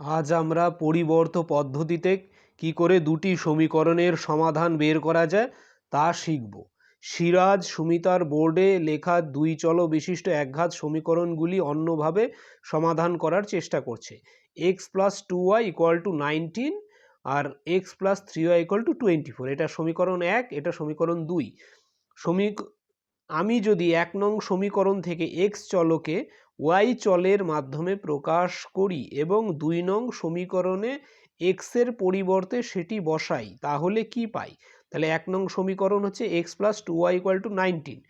আজ আমরা পরিবর্ত পদ্ধতিতে কি করে দুটি সমীকরণের সমাধান বের করা যায় তা শিখব। সিরাজ সুমিতার বোর্ডে লেখা দুই চল বিশিষ্ট একঘাত সমীকরণগুলি অন্যভাবে সমাধান করার চেষ্টা করছে। X plus 2y equal to 19 আর x plus 3y equal to 24। এটা সমীকরণ 1, এটা সমীকরণ 2। আমি যদি 1 নং সমীকরণ থেকে এক্স চলকে ওয়াই চলের মাধ্যমে প্রকাশ করি এবং 2 নং সমীকরণে এক্স এর পরিবর্তে সেটি বসাই, তাহলে কি পাই? তাহলে 1 নং সমীকরণ হচ্ছে x plus 2y equal to 19।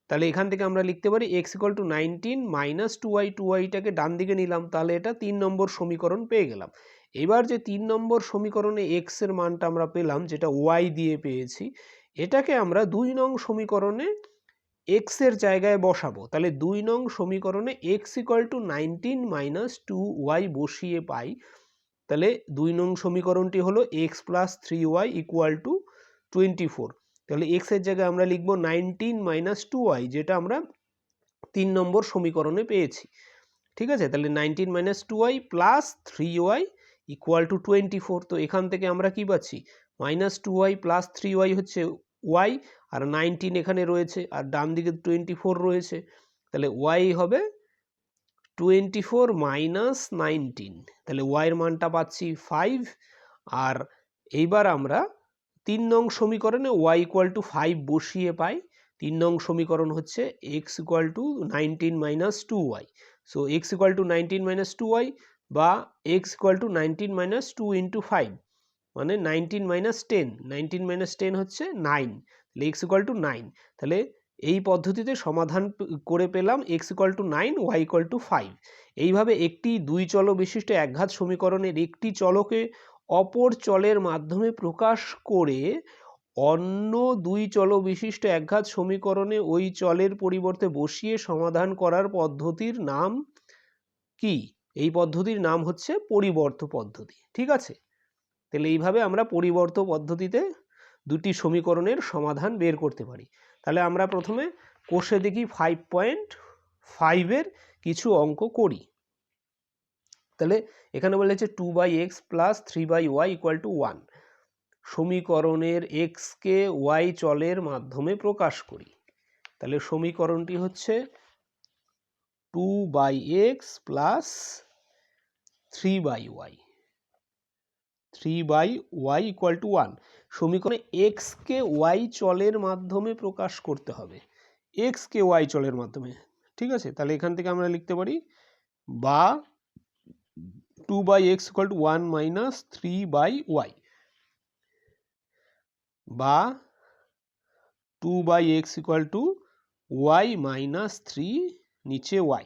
তাহলে এখান থেকে আমরা লিখতে পারি এক্স ইকুয়াল টু 19 মাইনাস 2yটাকে ডান দিকে নিলাম, তাহলে এটা 3 নম্বর সমীকরণ পেয়ে গেলাম। এবার যে 3 নম্বর সমীকরণে এক্স এর মানটা আমরা পেলাম, যেটা ওয়াই দিয়ে পেয়েছি, এটাকে আমরা 2 নং সমীকরণে এক্স এর জায়গায় বসাবো। তাহলে 2 নং সমীকরণে x equal to 19 minus 2y বসিয়ে পাই। তাহলে 2 নং সমীকরণটি হলো x plus 3y equal to 24। তাহলে এক্স এর জায়গায় আমরা লিখবো 19 মাইনাস 2y, যেটা আমরা 3 নম্বর সমীকরণে পেয়েছি। ঠিক আছে, তাহলে 19 minus 2y plus 3y equal to 24। তো এখান থেকে আমরা কি পাচ্ছি? মাইনাস 2y প্লাস 3y হচ্ছে y, আর 19 এখানে রয়েছে, আর ডান দিকে 24 রয়েছে। তাহলে y হবে 24 মাইনাস 19। তাহলে y এর মানটা পাচ্ছি 5। আর এইবার আমরা 3 নং সমীকরণে y ইকুয়াল টু 5 বসিয়ে পাই। 3 নং সমীকরণ হচ্ছে x equal to 19 minus 2y। So x equal to 19 minus 2y বা x equal to 19 minus 2 into 5 মানে 19 মাইনাস 10। 19 মাইনাস 10 হচ্ছে 9। তাহলে x ইকুয়াল টু 9। তাহলে এই পদ্ধতিতে সমাধান করে পেলাম x equal to 9, y equal two 5। এইভাবে একটি দুই চল বিশিষ্ট একঘাত সমীকরণের একটি চলকে অপর চলের মাধ্যমে প্রকাশ করে অন্য দুই চল বিশিষ্ট একঘাত সমীকরণে ওই চলের পরিবর্তে বসিয়ে সমাধান করার পদ্ধতির নাম কি? এই পদ্ধতির নাম হচ্ছে পরিবর্ত পদ্ধতি। ঠিক আছে, তাহলে এইভাবে আমরা পরিবর্ত পদ্ধতিতে দুটি সমীকরণের সমাধান বের করতে পারি। তাহলে আমরা প্রথমে কোষে দেখি 5.5 এর কিছু অঙ্ক করি। তাহলে এখানে বলেছে 2/x plus 3/y equal to 1। সমীকরণের x কে y চলের মাধ্যমে প্রকাশ করি। তাহলে সমীকরণটি হচ্ছে 2/x plus 3/y 3/y equal to 1। সমীকরণে x কে y চলের মাধ্যমে প্রকাশ করতে হবে, x কে y চলের মাধ্যমে। ঠিক আছে, তাহলে এখান থেকে আমরা লিখতে পারি বা 2/x equal to 1 minus 3/y বা 2/x equal to y minus 3 নিচে y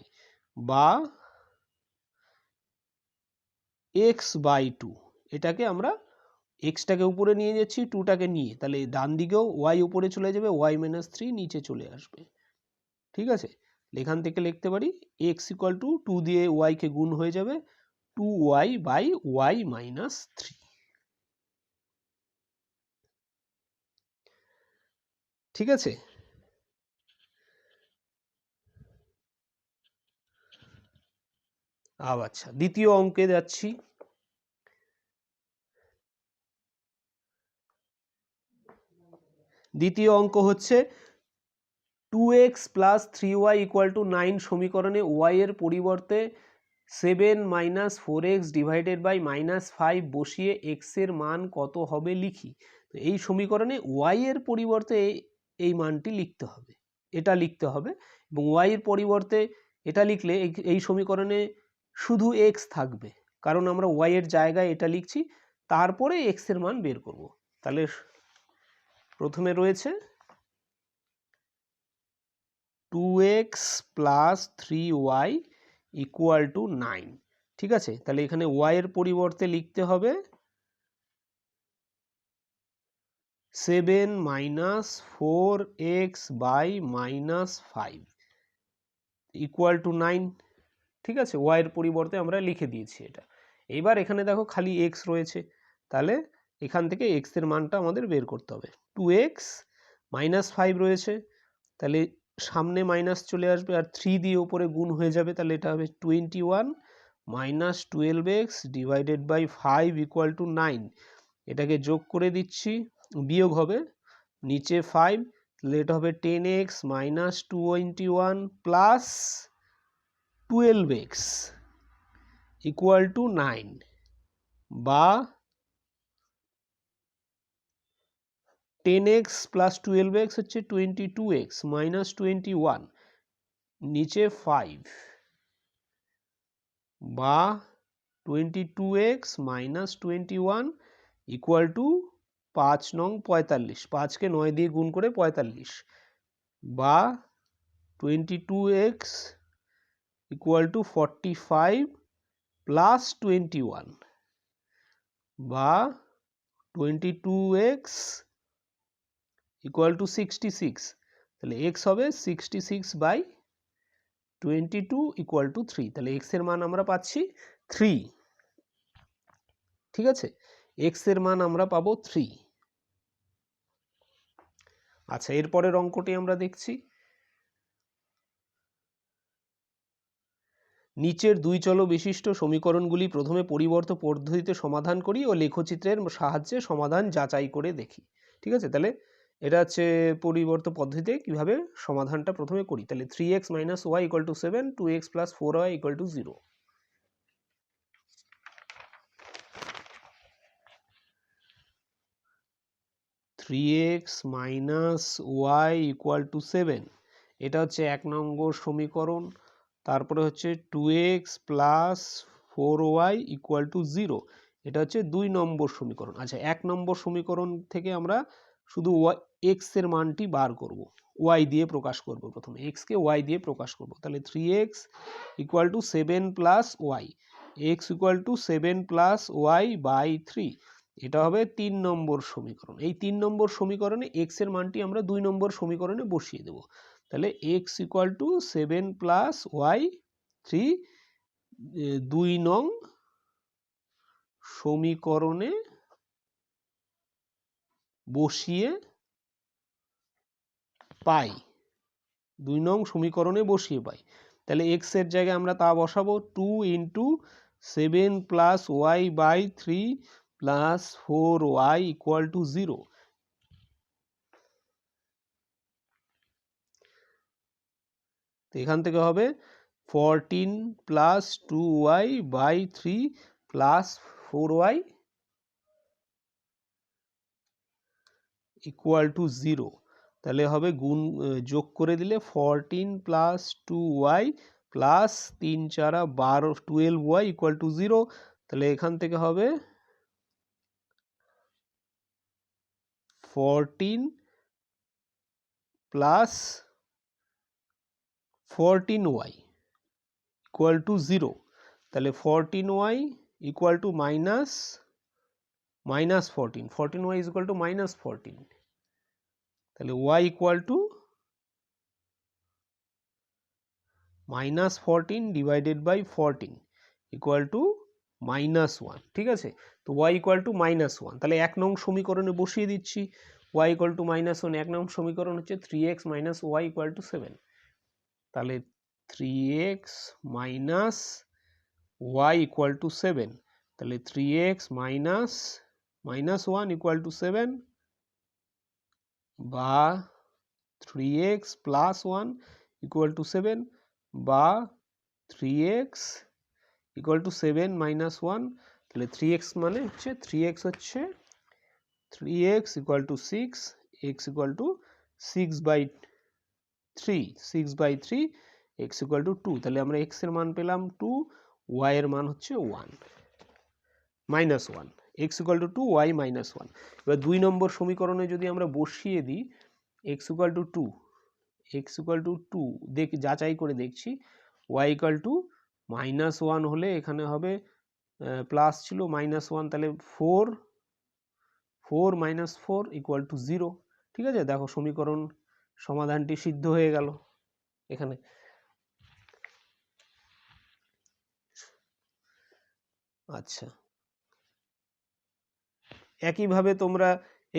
বা x/2। এটাকে আমরা এক্সটাকে উপরে নিয়ে যাচ্ছি, 2টাকে নিয়ে, তাহলে ডান দিকেও y উপরে চলে যাবে, y মাইনাস 3 নিচে চলে আসবে। ঠিক আছে, এখান থেকে লিখতে পারি x ইকুয়াল টু 2 দিয়ে y কে গুণ হয়ে যাবে 2y বাই y মাইনাস 3। ঠিক আছে, আচ্ছা দ্বিতীয় অঙ্কে যাচ্ছি। দ্বিতীয় অঙ্ক হচ্ছে 2x plus 3y equal to 9 সমীকরণে y এর পরিবর্তে 7 minus 4x divided by minus 5 বসিয়ে x এর মান কত হবে লিখি। তো এই সমীকরণে y এর পরিবর্তে এই মানটি লিখতে হবে, এটা লিখতে হবে, এবং y এর পরিবর্তে এটা লিখলে এই সমীকরণে শুধু x থাকবে, কারণ আমরা y এর জায়গায় এটা লিখছি, তারপরে x এর মান বের করব। তাহলে প্রথমে রয়েছে 2x plus 3y equal to 9। ঠিক আছে, তাহলে এখানে y এর পরিবর্তে লিখতে হবে 7 minus 4x by minus 5 equal to 9। ঠিক আছে, y এর পরিবর্তে আমরা লিখে দিয়েছি এটা। এবার এখানে দেখো খালি x রয়েছে, তাহলে এখান থেকে x এর মানটা আমাদের বের করতে হবে। 2x মাইনাস 5 রয়েছে, তাহলে সামনে মাইনাস চলে আসবে, আর 3 দিয়ে উপরে গুণ হয়ে যাবে, তাহলে এটা হবে 21 minus 12x divided by 5 equal to 9, এটাকে যোগ করে দিচ্ছি, বিয়োগ হবে নিচে 5, তাহলে এটা হবে 10x minus 21 plus 12x equal to 9, বা 10x প্লাস 12x হচ্ছে 22x মাইনাস 21 নিচে 5, বা 22x মাইনাস 21 ইকুয়াল টু 5 নং 45, 5কে 9 দিয়ে গুণ করে 45, বা 22x ইকুয়াল টু 45 প্লাস 21, বা 22x ইকুয়াল টু 66, তাহলে x হবে 66 বাই 22 ইকুয়াল টু 3, তাহলে x এর মান আমরা পাচ্ছি 3। ঠিক আছে, x এর মান আমরা পাবো 3। আচ্ছা, এরপরের অঙ্কটি আমরা দেখছি। নিচের দুই চল বিশিষ্ট সমীকরণগুলি প্রথমে পরিবর্ত পদ্ধতিতে সমাধান করি ও লেখচিত্রের সাহায্যে সমাধান যাচাই করে দেখি। ঠিক আছে, তাহলে এটা হচ্ছে পরিবর্ত পদ্ধতিতে কিভাবে সমাধানটা প্রথমে করি। তাহলে 3x minus y equal to 7, 2x plus 4y equal to 0। 3x minus y equal to 7, এটা হচ্ছে 1 নম্বর সমীকরণ। তারপরে হচ্ছে 2x plus 4y equal to 0, এটা হচ্ছে 2 নম্বর সমীকরণ। আচ্ছা, 1 নম্বর সমীকরণ থেকে আমরা শুধু x এর মানটি বার করব, y দিয়ে প্রকাশ করব, প্রথমে x কে y দিয়ে প্রকাশ করব। তাহলে 3x equal to 7 plus y, x equal to 7 plus Y by 3, এটা হবে 3 নম্বর সমীকরণ। এই 3 নম্বর সমীকরণে x এর মানটি আমরা 2 নম্বর সমীকরণে বসিয়ে দেব। তাহলে x equal to 7 plus y 3 2 নং সমীকরণে বসিয়ে পাই, 2 নং সমীকরণে বসিয়ে পাই। তাহলে x এর জায়গায় আমরা তা বসাবো 2 into 7 plus Y by 3 plus 4y equal to 0। এখান থেকে হবে 14 plus 2y by 3 plus 4y equal to 0। তাহলে হবে গুণ যোগ করে দিলে 14 plus 2y plus 3 4 12 12y equal to 0। তাহলে এখান থেকে হবে 14 প্লাস 14y ইকুয়াল টু 0। তাহলে 14y equal to minus 14, 14y is equal to minus 14, তাহলে y equal to minus 14 divided by 14 equal to minus 1। ঠিক আছে, তো y ইকুয়াল টু মাইনাস 1, তাহলে 1 নং সমীকরণে বসিয়ে দিচ্ছি y ইকুয়াল টু মাইনাস 1, 1 নং সমীকরণ হচ্ছে 3x minus y equal to 7, তাহলে 3x minus y equal to 7, তাহলে 3x মাইনাস 1 ইকুয়াল টু 7, বা 3x প্লাস 1 ইকুয়াল টু 7, বা 3x ইকুয়াল টু 7 মাইনাস 1, তাহলে 3x মানে হচ্ছে 3x হচ্ছে 3x equal to 6, x equal to 6 by 3, 6 by 3, x equal to 2, তাহলে আমরা x এর মান পেলাম 2, y এর মান হচ্ছে 1 minus 1, x equal to 2, y minus 1। এবার 2 নম্বর সমীকরণে যদি আমরা বসিয়ে দিই x equal to 2, x equal to 2 দেখি যাচাই করে দেখছি, y ইকুয়াল টু মাইনাস 1 হলে এখানে হবে প্লাস ছিল মাইনাস 1, তাহলে 4 মাইনাস 4 ইকুয়াল টু 0। ঠিক আছে, দেখো সমীকরণ সমাধানটি সিদ্ধ হয়ে গেল এখানে। আচ্ছা, একইভাবে তোমরা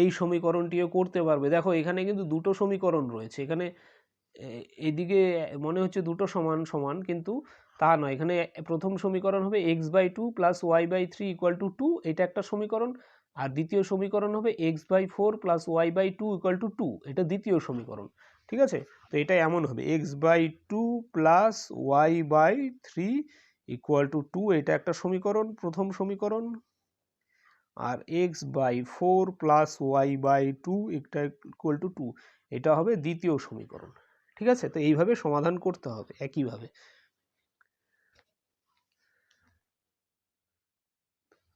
এই সমীকরণটিও করতে পারবে। দেখো এখানে কিন্তু দুটো সমীকরণ রয়েছে, এখানে এদিকে মনে হচ্ছে দুটো সমান সমান, কিন্তু তা নয়, এখানে প্রথম সমীকরণ হবে x/2 plus y/3 equal to 2, এটা একটা সমীকরণ। আর দ্বিতীয় সমীকরণ হবে x/4 plus y/2 equal to 2, এটা দ্বিতীয় সমীকরণ। ঠিক আছে, তো এটা এমন হবে x/2 plus y/3 equal to 2, এটা একটা সমীকরণ, প্রথম সমীকরণ। আর x/4 প্লাস y/2 এটা ইকুয়াল টু 2, এটা হবে দ্বিতীয় সমীকরণ। ঠিক আছে, তো এইভাবে সমাধান করতে হবে একইভাবে।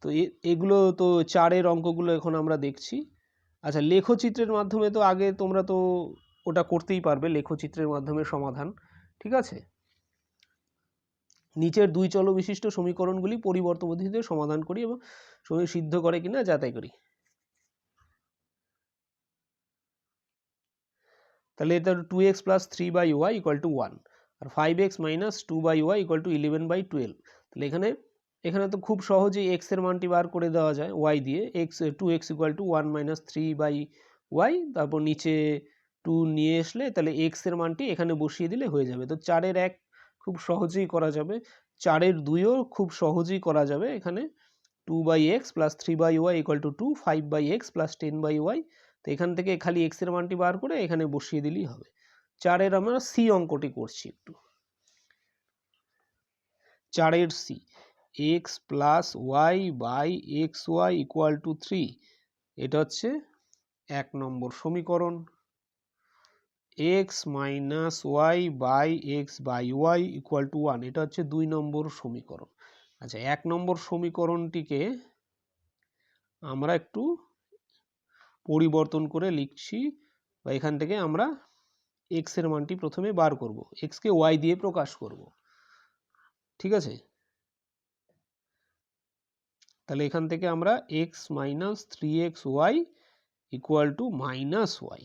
তো এগুলো তো চারের অঙ্কগুলো এখন আমরা দেখছি। আচ্ছা, লেখচিত্রের মাধ্যমে তো আগে তোমরা তো ওটা করতেই পারবে, লেখচিত্রের মাধ্যমে সমাধান। ঠিক আছে, নিচের দুই চল বিশিষ্ট সমীকরণগুলি পরিবর্ত পদ্ধতিতে সমাধান করি এবং সময় সিদ্ধ করে কিনা যাচাই করি। তাহলে এটা 2x plus 3/y equal to 1 আর 5x minus 2/y equal to 11/12। তাহলে এখানে তো খুব সহজেই x এর মানটি বার করে দেওয়া যায় y দিয়ে। 2x equal to 1 minus 3/y, তারপর নিচে 2 নিয়ে আসলে তাহলে x এর মানটি এখানে বসিয়ে দিলে হয়ে যাবে। তো 4-এর 1 খুব সহজেই করা যাবে, 4-এর 2ও খুব সহজেই করা যাবে। এখানে 2/x plus 3/y equal to 2, 5/x plus 10/y। তো এখান থেকে খালি x এর মানটি বার করে এখানে বসিয়ে দিলেই হবে। 4-এর আমরা সি অঙ্কটি করছি একটু। 4-এর C, x plus Y by x Y equal to 3, এটা হচ্ছে 1 নম্বর সমীকরণ। x minus Y by X by Y equal to 1, এটা হচ্ছে 2 নম্বর সমীকরণ। আচ্ছা, 1 নম্বর সমীকরণটিকে আমরা একটু পরিবর্তন করে লিখছি, বা এখান থেকে আমরা x এর মানটি প্রথমে বার করব, x কে y দিয়ে প্রকাশ করব। ঠিক আছে, তাহলে এখান থেকে আমরা x minus 3xy equal to minus y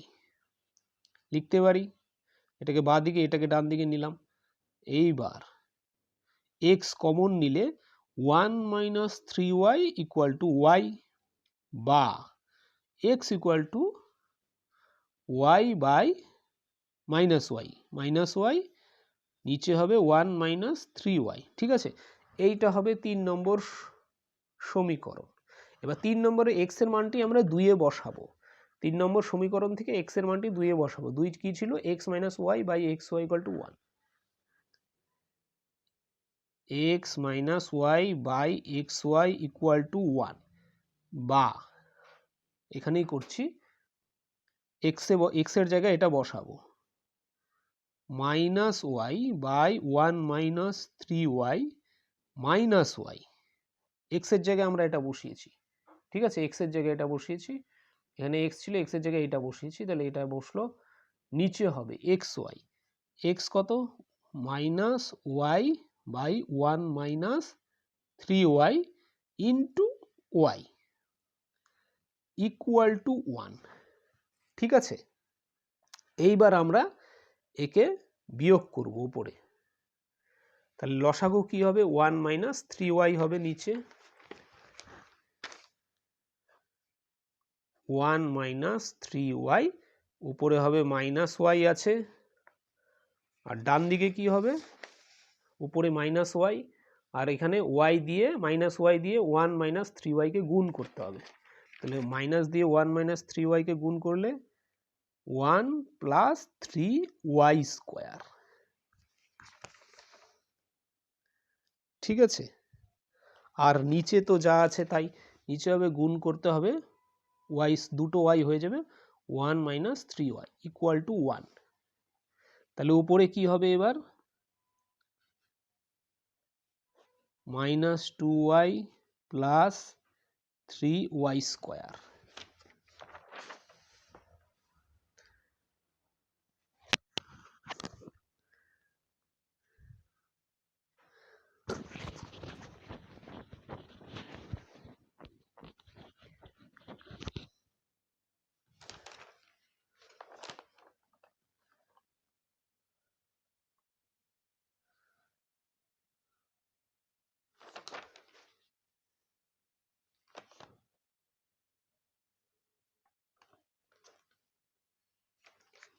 লিখতে পারি। এটাকে বাঁ দিকে, এটাকে ডান দিকে নিলাম। এইবার x কমন নিলে 1 minus 3y equal to y, বা x equal to y by minus y, নিচে হবে 1 মাইনাস 3y। ঠিক আছে, এইটা হবে 3 নম্বর সমীকরণ। এবার 3 নম্বরে x এর মানটি আমরা 2-এ বসাবো। 3 নম্বর সমীকরণ থেকে x এর মানটি 2-এ বসাবো। 2 কি ছিল? x minus Y by x Y equal to 1, x minus Y by x Y equal to 1, বা এখানেই করছি x এর জায়গায় এটা বসাবো, minus Y by 1 minus 3y minus y. X এর জায়গায় আমরা এটা বসিয়েছি। ঠিক আছে, এক্স এর জায়গায় এটা বসিয়েছি, এখানে এক্স ছিল, এক্স এর জায়গায় এটা বসিয়েছি, তাহলে এটা বসলো। নিচে হবে এক্স ওয়াই, এক্স কত? Minus Y by 1 minus 3y into y equal to 1। ঠিক আছে, এইবার আমরা একে বিয়োগ করব উপরে। তাহলে লসাগু কি হবে? 1 মাইনাস 3y হবে নিচে, 1 মাইনাস 3y, উপরে হবে মাইনাস ওয়াই আছে। আর ডান দিকে কি হবে? উপরে মাইনাস ওয়াই, আর এখানে ওয়াই দিয়ে, মাইনাস ওয়াই দিয়ে 1 মাইনাস 3y কে গুণ করতে হবে। তাহলে মাইনাস দিয়ে 1 মাইনাস 3y কে গুণ করলে 1 প্লাস 3y স্কোয়ার। ঠিক আছে, আর নিচে তো যা আছে তাই, নিচে হবে গুণ করতে হবে, ওয়াই দুটো ওয়াই হয়ে যাবে, 1 মাইনাস 3y ইকুয়াল টু 1। তাহলে উপরে কি হবে এবার? Minus 2y plus 3y square.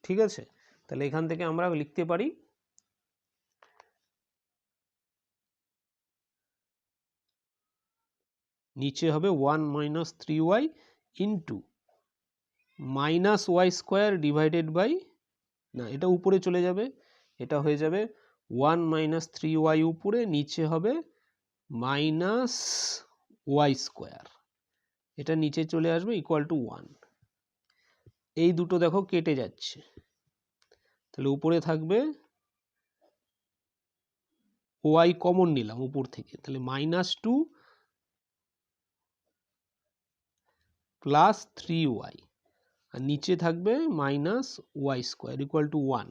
ঠিক আছে, তাহলে এখান থেকে আমরা লিখতে পারি নিচে হবে 1 minus 3y into minus y square divided by, না এটা উপরে চলে যাবে, এটা হয়ে যাবে 1 মাইনাস 3y উপরে, নিচে হবে মাইনাস ওয়াই স্কোয়ার, এটা নিচে চলে আসবে ইকুয়াল টু 1। এই দুটো দেখো কেটে যাচ্ছে, তাহলে উপরে থাকবে ওয়াই কমন নিলাম উপর থেকে, তাহলে -2 প্লাস 3y, আর নিচে থাকবে minus y square equal to 1।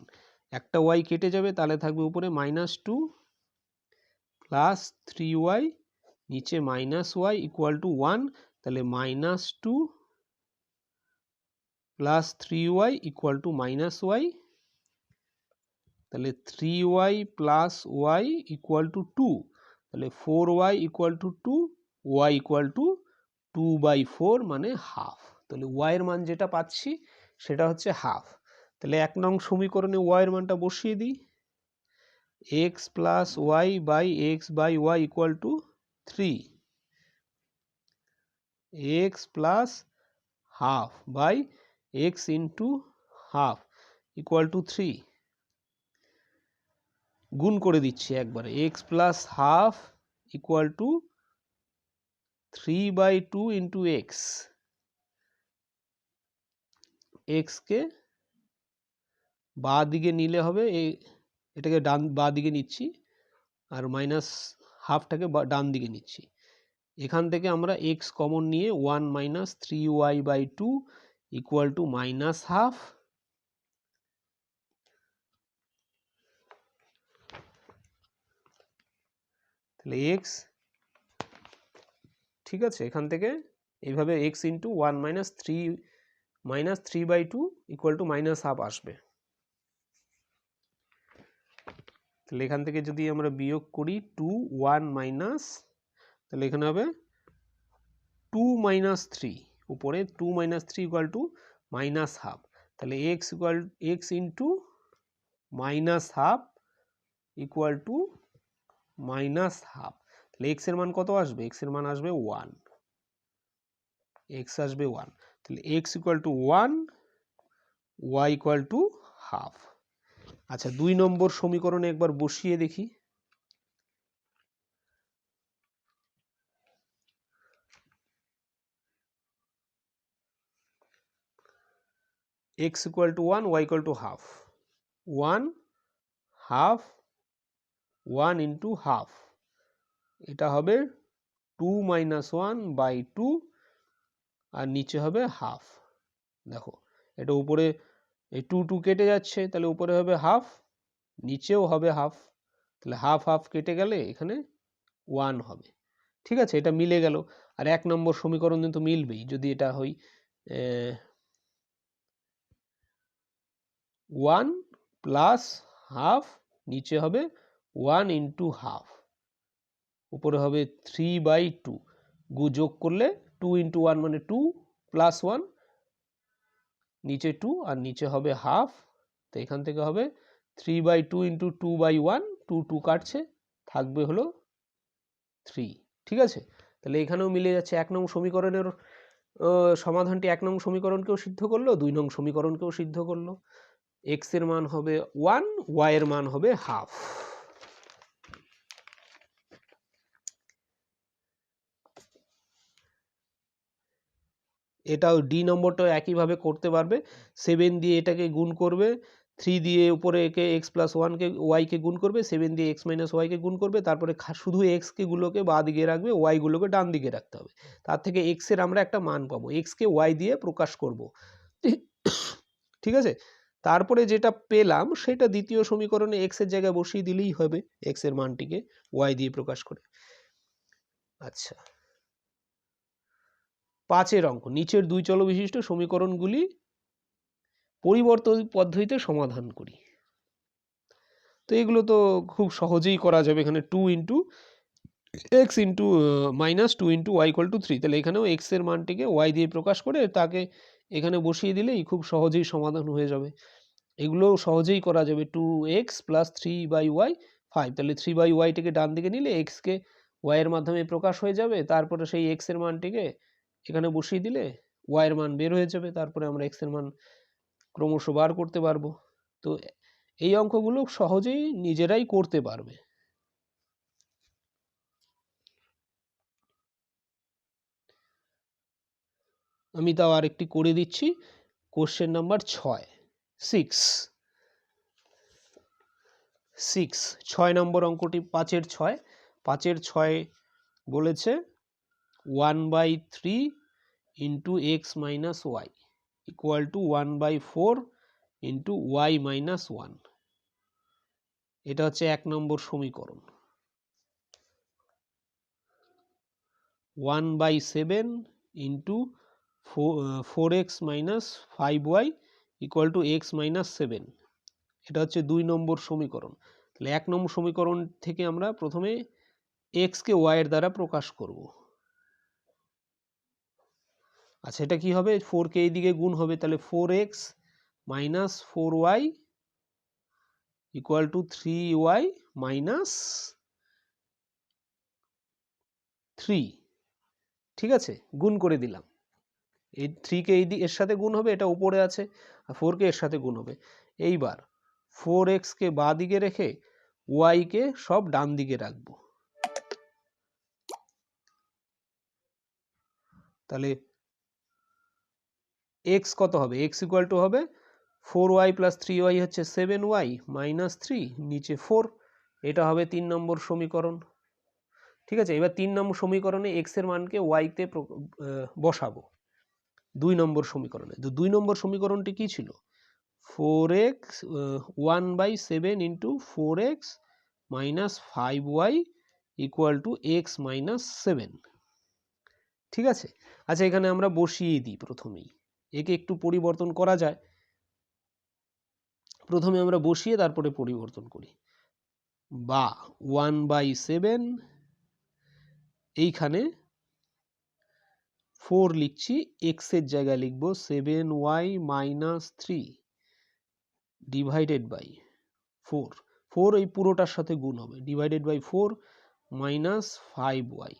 একটা ওয়াই কেটে যাবে, তাহলে থাকবে উপরে -2 প্লাস 3y, নিচে -y ইকুয়াল টু 1, তাহলে -2 plus 3y equal two -y, তাহলে 3y plus y equal to 2, তাহলে 4y equal to 2, y equal two 2/4 মানে হাফ। তাহলে y এর মান যেটা পাচ্ছি সেটা হচ্ছে হাফ। তাহলে 1 নং সমীকরণে y এর মানটা বসিয়ে দিই, x plus y by x by y equal to 3, x plus half by x into half equal to 3, গুণ করে দিচ্ছি একবারে, x plus half equal to 3/2 into X, এক্সকে বাঁ দিকে নিলে হবে, এটাকে বাঁ দিকে নিচ্ছি আর মাইনাস হাফটাকে ডান দিকে নিচ্ছি। এখান থেকে আমরা এক্স কমন নিয়ে 1 minus 3y/2 equal to minus half, তাহলে এক্স, ঠিক আছে, এখান থেকে এইভাবে x into 1 minus 3/2 equal to minus half আসবে। তাহলে এখান থেকে যদি আমরা বিয়োগ করি 2 1 মাইনাস, তাহলে এখানে হবে 2 মাইনাস 3, উপরে 2 minus 3 equal to minus half, তাহলে X into minus half equal to minus half. তাহলে এক্স এর মান কত আসবে? এক্স এর মান আসবে 1, এক্স আসবে 1, তাহলে x equal to 1, y equal to half. আচ্ছা 2 নম্বর সমীকরণে একবার বসিয়ে দেখি, x equal to 1, y equal to half, 1 half 1 into half, এটা হবে 2 minus 1/2 আর নিচে হবে হাফ। দেখো এটা উপরে এই 2 কেটে যাচ্ছে, তাহলে উপরে হবে হাফ, নিচেও হবে হাফ, তাহলে হাফ হাফ কেটে গেলে এখানে 1 হবে। ঠিক আছে, এটা মিলে গেল। আর 1 নম্বর সমীকরণ কিন্তু মিলবেই যদি এটা হয় 1 প্লাস হাফ, নিচে হবে 1 ইন্টু হাফ, উপরে হবে 3/2, যোগ করলে 2 ইন্টু 1 মানে 2 প্লাস 1, নিচে 2 আর নিচে হবে হাফ, তো এখান থেকে হবে 3/2 ইন্টু 2/1, 2 কাটছে, থাকবে হলো 3। ঠিক আছে, তাহলে এখানেও মিলে যাচ্ছে। 1 নং সমীকরণের সমাধানটি 1 নং সমীকরণকেও সিদ্ধ করলো, 2 নং সমীকরণকেও সিদ্ধ করলো। x এর মান হবে 1, y এর মান হবে হাফ। এটাও ডি নম্বরটাও একইভাবে করতে পারবে, 7 দিয়ে এটাকে গুণ করবে, 3 দিয়ে উপরে একে x প্লাস 1 কে y কে গুণ করবে, 7 দিয়ে x মাইনাস y কে গুণ করবে, তারপরে শুধু x কে গুলোকে বাঁ দিকে রাখবে, y গুলোকে ডান দিকে রাখতে হবে। তার থেকে x এর আমরা একটা মান পাবো, x কে y দিয়ে প্রকাশ করব। ঠিক আছে, তারপরে যেটা পেলাম সেটা দ্বিতীয় সমীকরণে x এর জায়গায় বসিয়ে দিলেই হবে, x এর মানটিকে y দিয়ে প্রকাশ করে। আচ্ছা 5 অঙ্ক, নিচের 2 চল বিশিষ্ট সমীকরণগুলি পরিবর্তন পদ্ধতিতে সমাধান করি। তো এগুলো তো খুব সহজেই করা যাবে। এখানে 2 into x into minus 2 into y equal to 3, তাহলে এখানেও এক্স এর মানটিকে ওয়াই দিয়ে প্রকাশ করে তাকে এখানে বসিয়ে দিলেই খুব সহজেই সমাধান হয়ে যাবে। এগুলোও সহজেই করা যাবে। 2x প্লাস 3/y 5, তাহলে 3/y টিকে ডান দিকে নিলে এক্সকে ওয়াই এর মাধ্যমে প্রকাশ হয়ে যাবে, তারপরে সেই এক্স এর মানটিকে এখানে বসিয়ে দিলে ওয়াই এর মান বের হয়ে যাবে, তারপরে আমরা এক্স এর মান ক্রমশ বার করতে পারবো। তো এই অঙ্কগুলো সহজেই নিজেরাই করতে পারবে। আমি তাও আরেকটি করে দিচ্ছি। কোশ্চেন নাম্বার 6 নম্বর অঙ্কটি 5-এর 6। 5-এর 6 বলেছে 1/3 into x minus y equal to 1/4 into y minus 1। এটা হচ্ছে 1 নম্বর সমীকরণ। 1/7 into 4x minus 5y equal to x minus 7। এটা হচ্ছে 2 নম্বর সমীকরণ। তাহলে 1 নম্বর সমীকরণ থেকে আমরা প্রথমে x কে y এর দ্বারা প্রকাশ করব। আচ্ছা, এটা কি হবে? 4 কে এই দিকে গুণ হবে, তাহলে 4x minus 4y equal two 3y minus 3। ঠিক আছে, গুণ করে দিলাম। এই 3 কে এর সাথে গুণ হবে, এটা উপরে আছে, আর 4 কে এর সাথে গুণ হবে। এইবার 4x কে বাঁ দিকে রেখে y কে সব ডান দিকে রাখবো। তাহলে x কত হবে? x ইকুয়াল টু হবে 4y প্লাস 3y হচ্ছে 7y মাইনাস 3 নিচে 4। এটা হবে 3 নম্বর সমীকরণ। ঠিক আছে, এবার 3 নম্বর সমীকরণে x এর মানকে y তে বসাবো 2 নম্বর সমীকরণে। তো 2 নম্বর সমীকরণটি কি ছিল? 4x 1/7 into 4x minus 5y equal to x minus 7। ঠিক আছে, আচ্ছা এখানে আমরা বসিয়ে দিই প্রথমেই, একে একটু পরিবর্তন করা যায়। প্রথমে আমরা বসিয়ে তারপরে পরিবর্তন করি। বা 1/7 এইখানে 4 লিখছি, x এর জায়গায় লিখব 7y মাইনাস 3 ডিভাইডেড বাই 4। 4 এই পুরোটার সাথে গুণ হবে, divided by 4 minus 5y।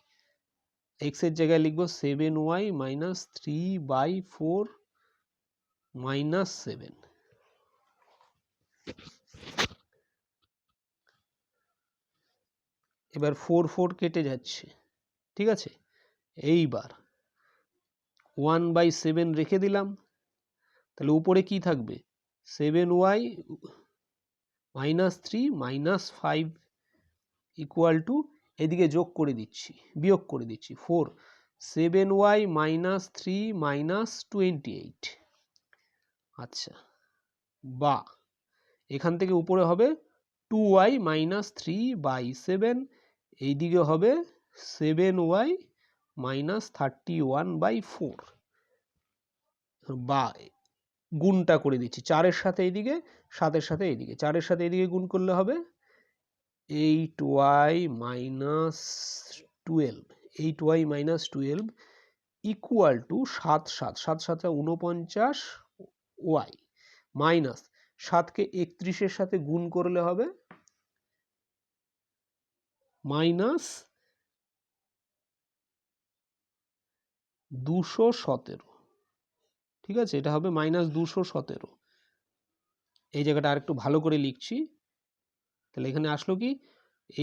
x এর জায়গায় লিখব 7y মাইনাস 3/4 মাইনাস 7। এবার 4 কেটে যাচ্ছে। ঠিক আছে, এইবার 1/7 রেখে দিলাম, তাহলে উপরে কি থাকবে? 7y minus 3 minus 5 equal two, এদিকে যোগ করে দিচ্ছি, বিয়োগ করে দিচ্ছি 4 7y মাইনাস 3 মাইনাস 28। আচ্ছা, বা এখান থেকে উপরে হবে 2y মাইনাস 3/7, এইদিকে হবে 7y মাইনাস 31/4। বা গুণটা করে দিচ্ছি 4-এর সাথে এইদিকে, 7-এর সাথে এইদিকে, 4-এর সাথে এইদিকে গুণ করলে হবে 8y minus 12, 8y minus 12 equal to 7 7 49y minus 7কে 31-এর সাথে গুণ করলে হবে মাইনাস 217। ঠিক আছে, এটা হবে মাইনাস 217। এই জায়গাটা আরেকটু ভালো করে লিখছি, তাহলে এখানে আসলো কি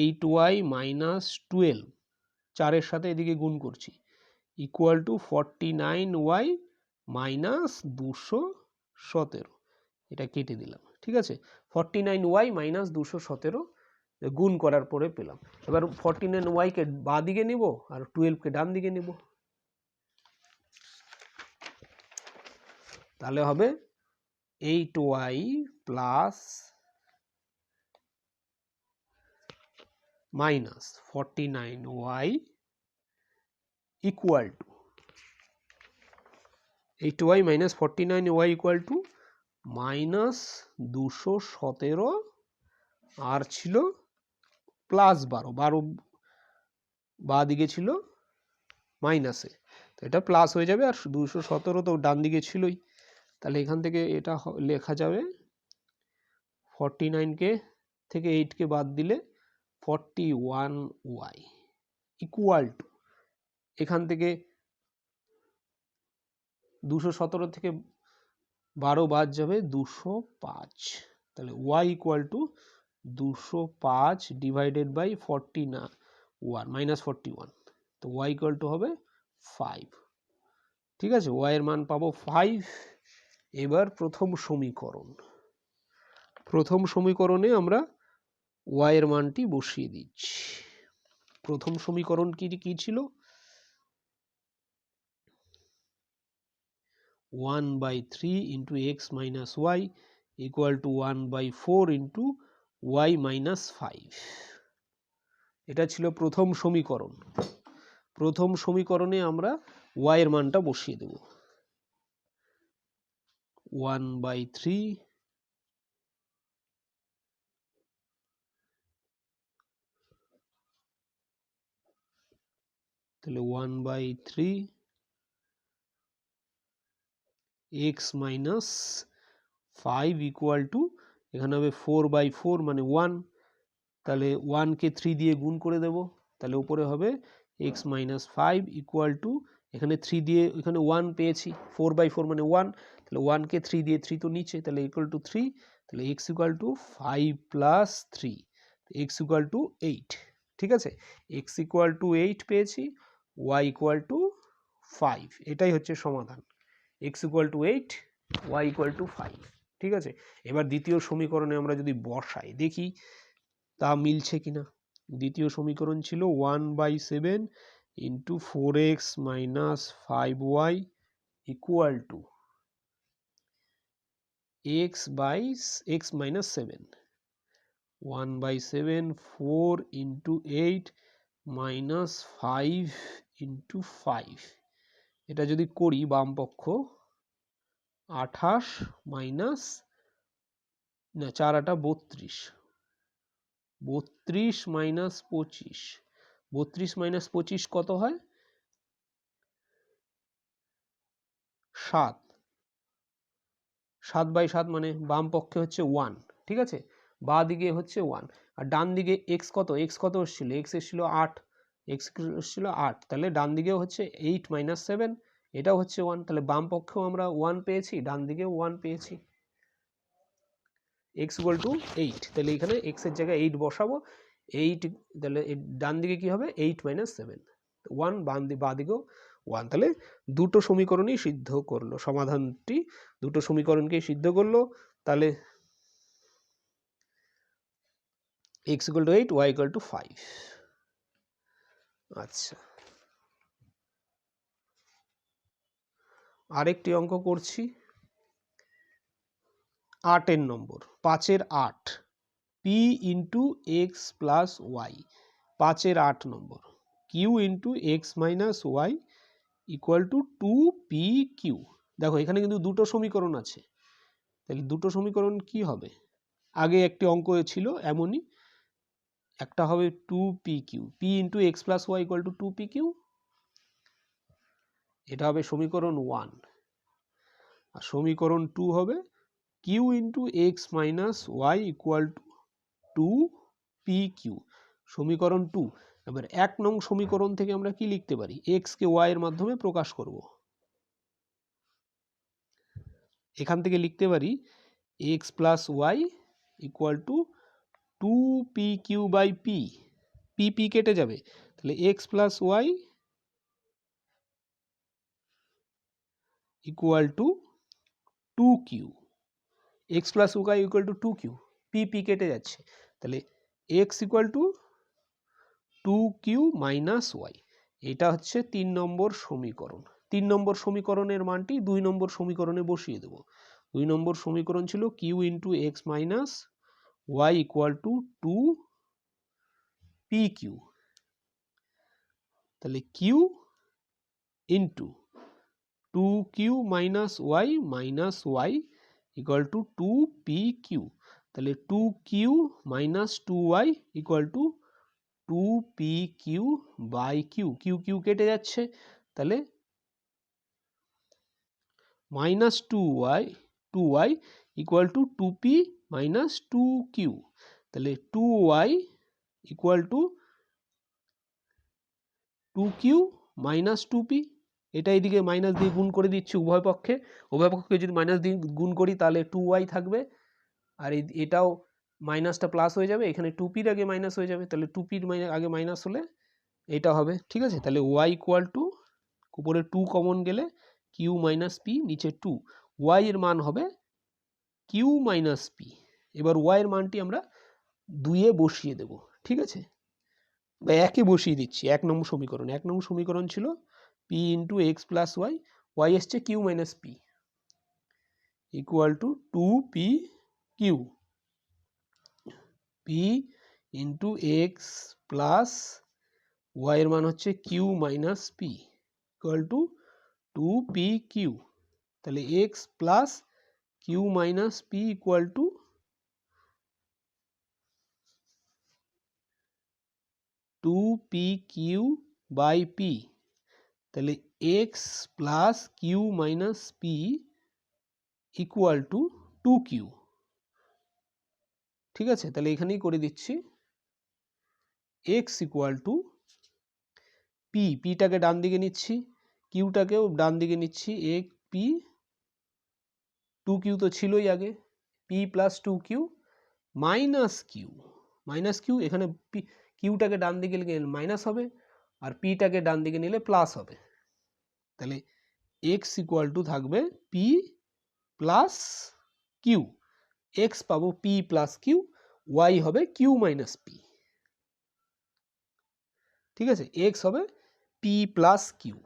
8y মাইনাস 12, 4-এর সাথে এদিকে গুণ করছি, ইকুয়াল টু 49y মাইনাস 217। এটা কেটে দিলাম। ঠিক আছে, 49y মাইনাস 217 গুণ করার পরে পেলাম। এবার 49y কে বাঁ দিকে নিব আর 12 কে ডান দিকে নিব, তাহলে হবে 8y plus minus 49y equal to 8y minus 49y equal to minus 217 আর ছিল প্লাস 12 বাঁ দিকে ছিল মাইনাসে, তো এটা প্লাস হয়ে যাবে, আর 217 তো ডান দিকে ছিলই, তাহলে এখান থেকে এটা লেখা যাবে 49 কে থেকে 8 কে বাদ দিলে 41y। ইকুয়াল টু, এখান থেকে 217 থেকে 12 বাদ যাবে 205, তাহলে y equal to 205 divided by 41 -41, তো y ইকুয়াল টু হবে 5। ঠিক আছে, y এর মান পাবো 5। এবার প্রথম সমীকরণে আমরা y এর মানটি বসিয়ে দিচ্ছি। প্রথম সমীকরণ কি ছিল? 1/3 into x minus y equal to 1/4 into y minus 5, এটা ছিল প্রথম সমীকরণ। প্রথম সমীকরণে আমরা y এর মানটা বসিয়ে দেব। 1/3 তাহলে 1/3 x minus 5 equal to, এখানে হবে 4/4 মানে 1, তাহলে 1 কে 3 দিয়ে গুণ করে দেব, তাহলে উপরে হবে x minus 5 equal to, এখানে 3 দিয়ে এখানে 1 পেয়েছি, 4/4 মানে 1, তাহলে 1 কে 3 দিয়ে, 3 তো নিচে, তাহলে equal to 3, তাহলে x equal to 5 plus 3, x equal to 8। ঠিক আছে, x equal to 8 পেয়েছি, y equal to 5, এটাই হচ্ছে সমাধান। x equal to 8, y equal to 5। ঠিক আছে, এবার দ্বিতীয় সমীকরণে আমরা যদি বসাই দেখি তা মিলছে কিনা। দ্বিতীয় সমীকরণ ছিল 1/7 into 4x minus 5y equal to x minus 7, 1/7 4 into 8 minus 5 into 5, এটা যদি করি বাম পক্ষ 28 মাইনাস না 4 8 32, 32 মাইনাস 25, 32 মাইনাস 25 কত হয়? 7, 7/7 মানে বাম পক্ষে হচ্ছে 1। ঠিক আছে, বাঁ দিকে হচ্ছে 1, আর ডান দিকে x কত এসেছিল? x এসেছিল 8, x এসেছিল 8, তাহলে ডান দিকেও হচ্ছে 8 মাইনাস 7, এটাও হচ্ছে 1, তাহলে বাম পক্ষেও আমরা 1 পেয়েছি, ডান দিকেও 1 পেয়েছি। x equal to 8, তাহলে এখানে x এর জায়গায় 8 বসাবো, 8, তাহলে ডান দিকে কি হবে? 8 মাইনাস 7, 1, বাঁ দিকেও 1, তাহলে দুটো সমীকরণই সিদ্ধ করলো, সমাধানটি দুটো সমীকরণকেই সিদ্ধ করলো। তাহলে x equal to 8, y equal to 5। আচ্ছা, আরেকটি অঙ্ক করছি 8 এর নম্বর, 5 এর 8, p into x plus y, 5 এর 8 নম্বর, q into x minus y equal to 2pq। দেখো এখানে কিন্তু দুটো সমীকরণ আছে, তাহলে দুটো সমীকরণ কি হবে? আগে একটি অঙ্ক ছিল এমনই, একটা হবে 2pq, p into x plus y equal to 2pq, এটা হবে সমীকরণ 1, আর সমীকরণ 2 হবে q into x minus y equal to 2pq, সমীকরণ 2। এবার 1 নং সমীকরণ থেকে আমরা কি লিখতে পারি? x কে y এর মাধ্যমে প্রকাশ করব, এখান থেকে লিখতে পারি x plus y equal to 2pq by p, p কেটে যাবে, তাহলে x plus y equal to 2q, x plus y equal to 2q, p কেটে যাচ্ছে, তাহলে x equal to 2q minus y, এটা হচ্ছে 3 নম্বর সমীকরণ। 3 নম্বর সমীকরণের মানটি 2 নম্বর সমীকরণে বসিয়ে দেব। 2 নম্বর সমীকরণ ছিল q into x minus y equal to 2pq, তাহলে q into 2q minus y equal to 2pq, তাহলে 2q minus 2y equal to 2pq by q, q কেটে যাচ্ছে, তাহলে minus 2y equal to 2p minus 2q, তাহলে 2y equal to 2q minus 2p, এটা এইদিকে minus দিয়ে গুণ করে দিচ্ছি উভয় পক্ষে যদি মাইনাস দিয়ে গুণ করি তাহলে 2y থাকবে, আর এটাও মাইনাসটা প্লাস হয়ে যাবে, এখানে 2pর আগে মাইনাস হয়ে যাবে, তাহলে 2pর আগে মাইনাস হলে এটা হবে। ঠিক আছে, তাহলে y ইকুয়াল টু উপরে 2 কমন গেলে q মাইনাস p, নিচে 2, y এর মান হবে q মাইনাস p। এবার y এর মানটি আমরা 2-এ বসিয়ে দেব। ঠিক আছে, বা 1-এ বসিয়ে দিচ্ছি। 1 নম্বর সমীকরণ ছিল p into x plus y, y এসছে q minus p equal to 2p q, p into x plus y এর মান হচ্ছে q minus p equal to 2pq, তাহলে x plus q minus p equal to 2pq by p, তাহলে x plus q minus p equal to 2q। ঠিক আছে, তাহলে এখানেই করে দিচ্ছি x ইকুয়াল টু p, পিটাকে ডান দিকে নিচ্ছি, কিউটাকেও ডান দিকে নিচ্ছি, এক পি, 2q তো ছিলই আগে, p plus 2q minus Q, এখানে কিউটাকে ডান দিকে নিলে মাইনাস হবে আর পিটাকে ডান দিকে নিলে প্লাস হবে, তাহলে x ইকুয়াল টু থাকবে p প্লাস কিউ, x পাবো p প্লাস কিউ, y হবে q মাইনাস p। ঠিক আছে, x হবে p প্লাস কিউ।